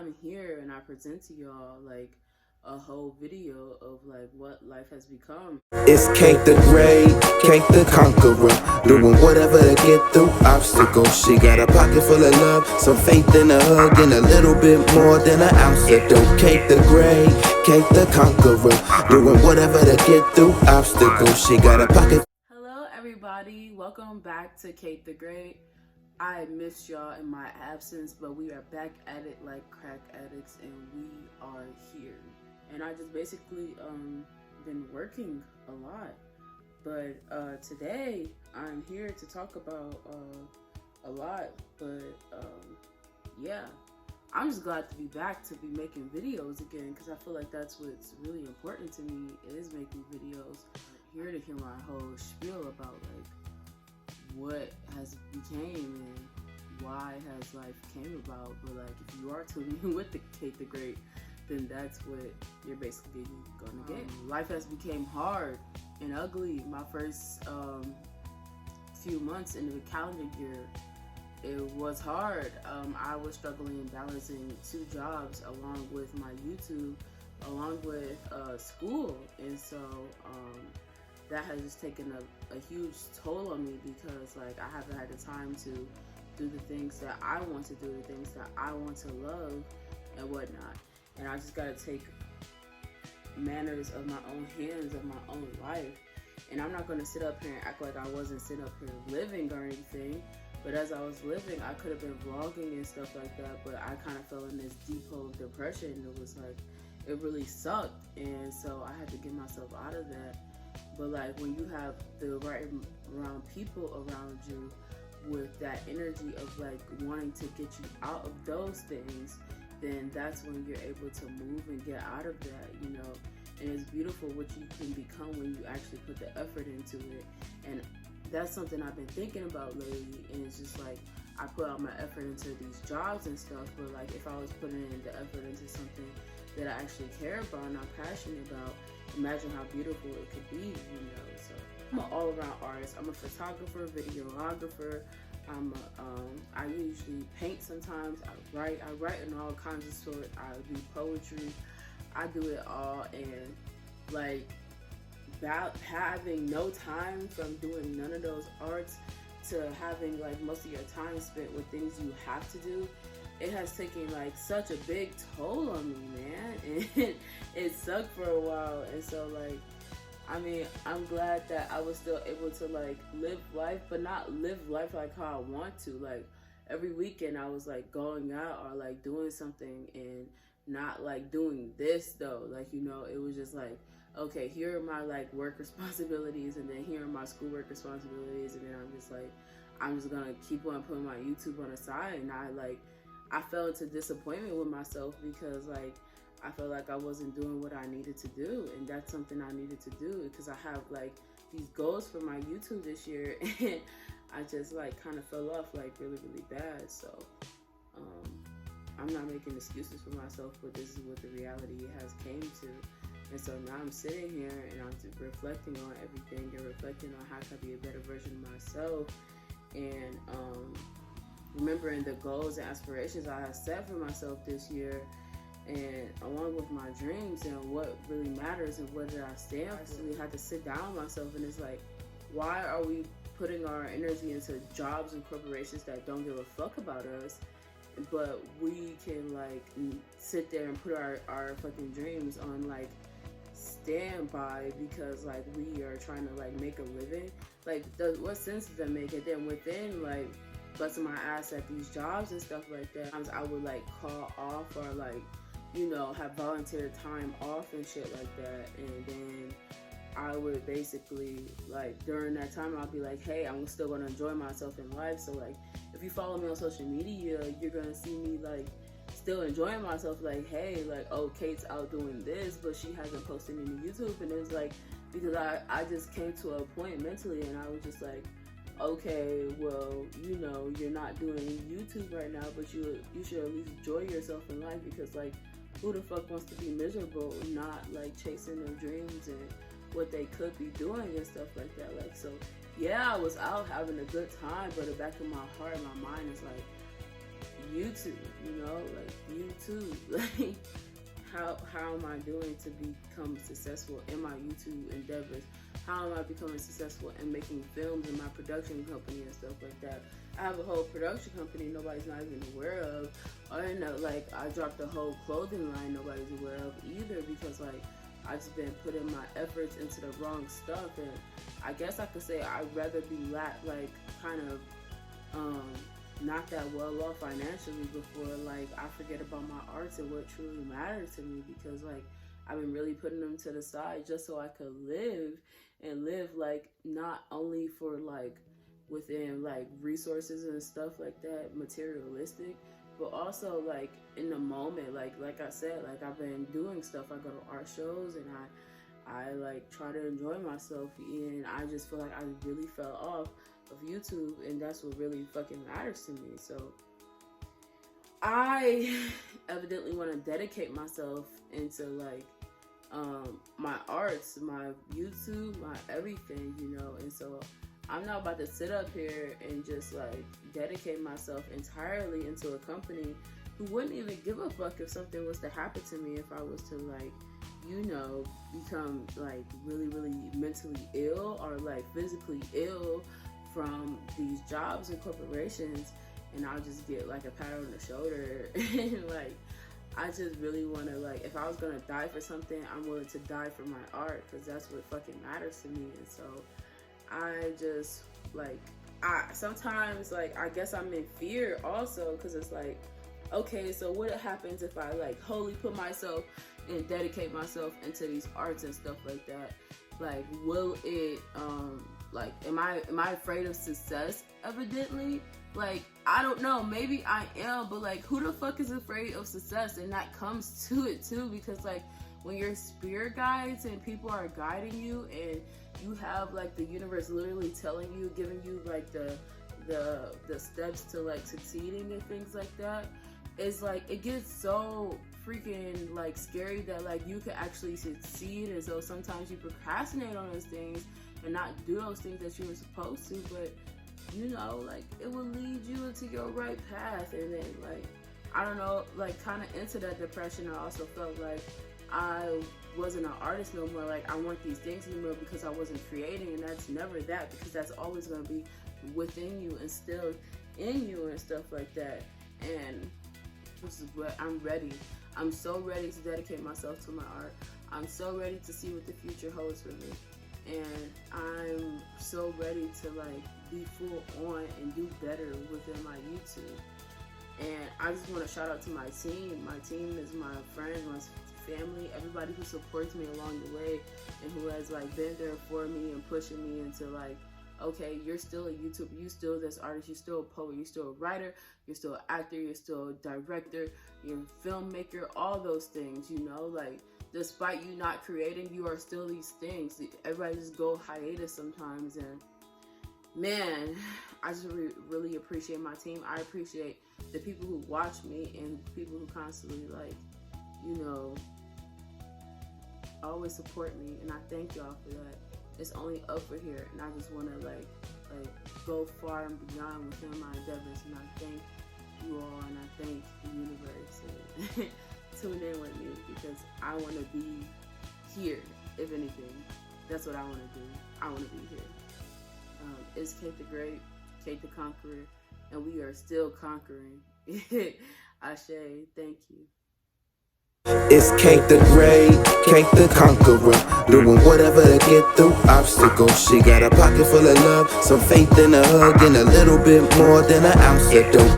I'm here and I present to y'all like a whole video of like what life has become. It's Kate the Great, Kate the Conqueror, doing whatever to get through obstacles. She got a pocket full of love, some faith in a hug, and a little bit more than an ounce of dope. Kate the Great, Kate the Conqueror, doing whatever to get through obstacles. She got a pocket. Hello everybody, welcome back to Kate the Great. I missed y'all in my absence, but we are back at it like crack addicts, and we are here. And I just basically been working a lot, but today I'm here to talk about a lot. But yeah, I'm just glad to be back to be making videos again, because I feel like that's what's really important to me, is making videos. I'm here to hear my whole spiel about like what has became and why has life came about. But like, if you are tuning in with the Kate the Great, then that's what you're basically gonna get. Life has became hard and ugly. My first few months in the calendar year, it was hard. I was struggling balancing 2 jobs along with my YouTube, along with school, and so that has just taken a huge toll on me, because like I haven't had the time to do the things that I want to do, the things that I want to love and whatnot. And I just gotta take manners of my own hands, of my own life. And I'm not gonna sit up here and act like I wasn't sitting up here living or anything. But as I was living, I could have been vlogging and stuff like that, but I kind of fell in this deep hole of depression. It was like, it really sucked. And so I had to get myself out of that. But like, when you have the right around people around you with that energy of like wanting to get you out of those things, then that's when you're able to move and get out of that, you know. And it's beautiful what you can become when you actually put the effort into it. And that's something I've been thinking about lately. And it's just like, I put all my effort into these jobs and stuff, but like, if I was putting in the effort into something that I actually care about and I'm passionate about, imagine how beautiful it could be, you know. So I'm an all-around artist. I'm a photographer, videographer. I usually paint sometimes. I write in all kinds of sorts. I do poetry. I do it all. And like, having no time from doing none of those arts to having like most of your time spent with things you have to do, it has taken like such a big toll on me, man. And it sucked for a while. And so like, I mean, I'm glad that I was still able to like live life, but not live life like how I want to. Like, every weekend I was like going out or like doing something, and not like doing this though. Like, you know, it was just like, okay, here are my like work responsibilities, and then here are my schoolwork responsibilities, and then I'm just gonna keep on putting my YouTube on the side. And I fell into disappointment with myself, because like, I felt like I wasn't doing what I needed to do, and that's something I needed to do, because I have like these goals for my YouTube this year, and I just like kind of fell off like really, really bad. So I'm not making excuses for myself, but this is what the reality has came to. And so now I'm sitting here and I'm just reflecting on everything, and reflecting on how can I be a better version of myself, and remembering the goals and aspirations I have set for myself this year, and along with my dreams and what really matters and what did I stand for. I actually had to sit down with myself, and it's like, why are we putting our energy into jobs and corporations that don't give a fuck about us, but we can like sit there and put our fucking dreams on like standby, because like we are trying to like make a living? Like, what sense does that make? And then within like busting my ass at these jobs and stuff like that, sometimes I would like call off, or like, you know, have volunteer time off and shit like that. And then I would basically like, during that time, I'll be like, hey, I'm still gonna enjoy myself in life. So like, if you follow me on social media, you're gonna see me like still enjoying myself. Like, hey, like, oh, Kate's out doing this, but she hasn't posted any YouTube. And it's like, because I just came to a point mentally, and I was just like, okay, well, you know, you're not doing YouTube right now, but you should at least enjoy yourself in life, because like, who the fuck wants to be miserable, not like chasing their dreams and what they could be doing and stuff like that? Like, so yeah, I was out having a good time, but the back of my heart, my mind is like, YouTube, you know, like YouTube, like how am I doing to become successful in my YouTube endeavors? How am I becoming successful in making films in my production company and stuff like that? I have a whole production company nobody's not even aware of. Or like I dropped a whole clothing line nobody's aware of either, because like I've just been putting my efforts into the wrong stuff. And I guess I could say I'd rather be like kind of not that well off financially before like I forget about my arts and what truly matters to me, because like I've been really putting them to the side just so I could live, and live like not only for like within like resources and stuff like that, materialistic, but also like in the moment, like I said, like I've been doing stuff. I go to art shows and I like try to enjoy myself, and I just feel like I really fell off of YouTube, and that's what really fucking matters to me. So I evidently want to dedicate myself into like my arts, my YouTube, my everything, you know. And so I'm not about to sit up here and just like dedicate myself entirely into a company who wouldn't even give a fuck if something was to happen to me, if I was to like, you know, become like really, really mentally ill or like physically ill from these jobs and corporations, and I'll just get like a pat on the shoulder. And like I just really want to, like, if I was gonna die for something, I'm willing to die for my art, because that's what fucking matters to me. And so I just like, sometimes like I guess I'm in fear also, because it's like, okay, so what happens if I like wholly put myself and dedicate myself into these arts and stuff like that? Like, will it like am I afraid of success? Evidently, like I don't know, maybe I am, but like who the fuck is afraid of success? And that comes to it too, because like when you're spirit guides and people are guiding you, and you have like the universe literally telling you, giving you like the steps to like succeeding and things like that, it's like it gets so freaking like scary that like you could actually succeed. And so sometimes you procrastinate on those things and not do those things that you were supposed to, but you know, like it will lead you into your right path. And then like I don't know, like kind of into that depression, I also felt like I wasn't an artist no more. Like I want these things anymore because I wasn't creating, and that's never that, because that's always going to be within you and still in you and stuff like that. And this is what I'm ready. I'm so ready to dedicate myself to my art. I'm so ready to see what the future holds for me. And I'm so ready to like be full on and do better within my YouTube. And I just want to shout out to my team. My team is my friends, my family, everybody who supports me along the way and who has like been there for me and pushing me into like, okay, you're still a YouTuber, you're still this artist, you're still a poet, you're still a writer, you're still an actor, you're still a director, you're a filmmaker, all those things, you know, like despite you not creating, you are still these things. Everybody just go hiatus sometimes. And man, I just really appreciate my team. I appreciate the people who watch me and people who constantly like, you know, always support me, and I thank y'all for that. It's only up for here, and I just want to like go far and beyond within my endeavors. And I thank you all, and I thank the universe, and tune in with me, because I want to be here. If anything, that's what I want to do. I want to be here. It's Kate the Great, Kate the Conqueror, and we are still conquering. Ashe, thank you. It's Kate the Great, Kate the Conqueror, doing whatever to get through obstacles. She got a pocket full of love, some faith in a hug, and a little bit more than an ounce of dope.